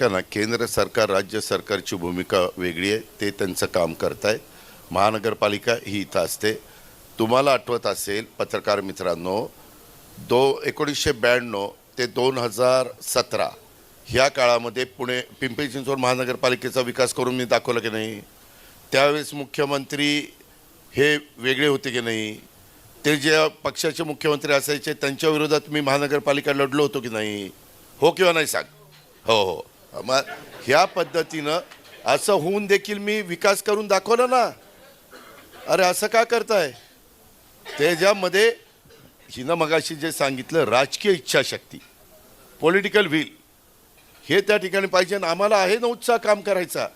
ऐका ना, केंद्र सरकार राज्य सरकारची भूमिका वेगळी आहे, ते त्यांचं काम करतायत. महानगरपालिका ही इथं असते. तुम्हाला आठवत असेल पत्रकार मित्रांनो, 1992 ते 2017 ह्या काळामध्ये पिंपरी चिंचवड महानगरपालिकेचा विकास करून मी दाखवला की नाही? त्यावेळेस मुख्यमंत्री हे वेगळे होते की नाही? ते जे पक्षाचे मुख्यमंत्री असायचे त्यांच्या विरोधात मी महानगरपालिका लढलो होतो की नाही? हो किंवा नाही सांग? हो हो. मग ह्या पद्धतीनं असं होऊन देखील मी विकास करून दाखवला ना. अरे असं का करताय? त्याच्यामध्ये हिनं मगाशी जे सांगितलं राजकीय इच्छाशक्ती, पॉलिटिकल व्हील, हे त्या ठिकाणी पाहिजे. आम्हाला आहे ना उत्साह काम करायचा.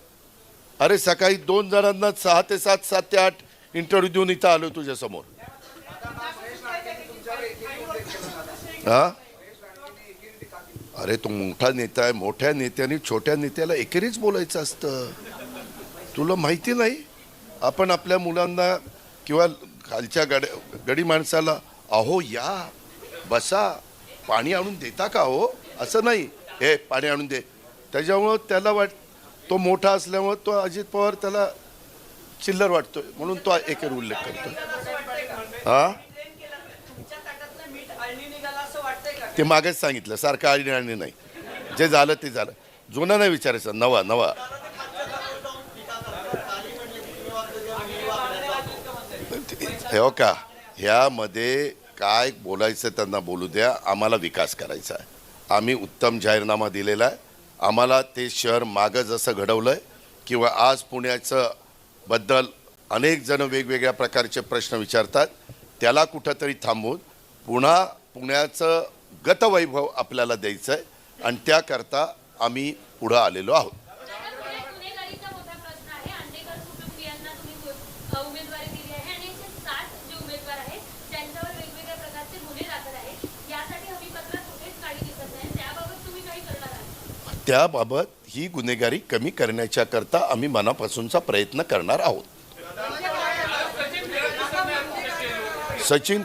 अरे सकाळी 2 जणांना 6 ते 7, 7 ते 8 इंटरव्ह्यू देऊन इथं आलो तुझ्यासमोर. हा, अरे तो मोठा नेता आहे. मोठ्या नेत्याने छोट्या नेत्याला एकेरीच बोलायचं असतं. तुला माहिती नाही? आपण आपल्या मुलांना किंवा खालच्या गडी माणसाला अहो या बसा, पाणी आणून देता का हो, असं नाही. हे पाणी आणून दे. त्याच्यामुळं त्याला तो मोठा असल्यामुळं तो अजित पवार त्याला चिल्लर वाटतोय म्हणून तो एकेर उल्लेख करतो. हा, ते मागेच सांगितलं सारखं आळणी नाही. जे झालं ते झालं. जुना नाही विचारायचं, नवा नवा. हो का, ह्यामध्ये काय बोलायचं त्यांना बोलू द्या. आम्हाला विकास करायचा आहे. आम्ही उत्तम जाहीरनामा दिलेला आहे. आम्हाला ते शहर मागं जसं घडवलं आहे किंवा आज पुण्याचं बद्दल अनेक जण वेगवेगळ्या प्रकारचे प्रश्न विचारतात, त्याला कुठंतरी थांबवून पुन्हा पुण्याचं गतवैभव आपल्याला द्यायचं आहे आणि त्याकरता आम्ही पुढं आलेलो आहोत. त्याबाबत ही गुन्हेगारी कमी करण्याच्या करता आम्ही मनापासूनचा प्रयत्न करणार आहोत. सचिन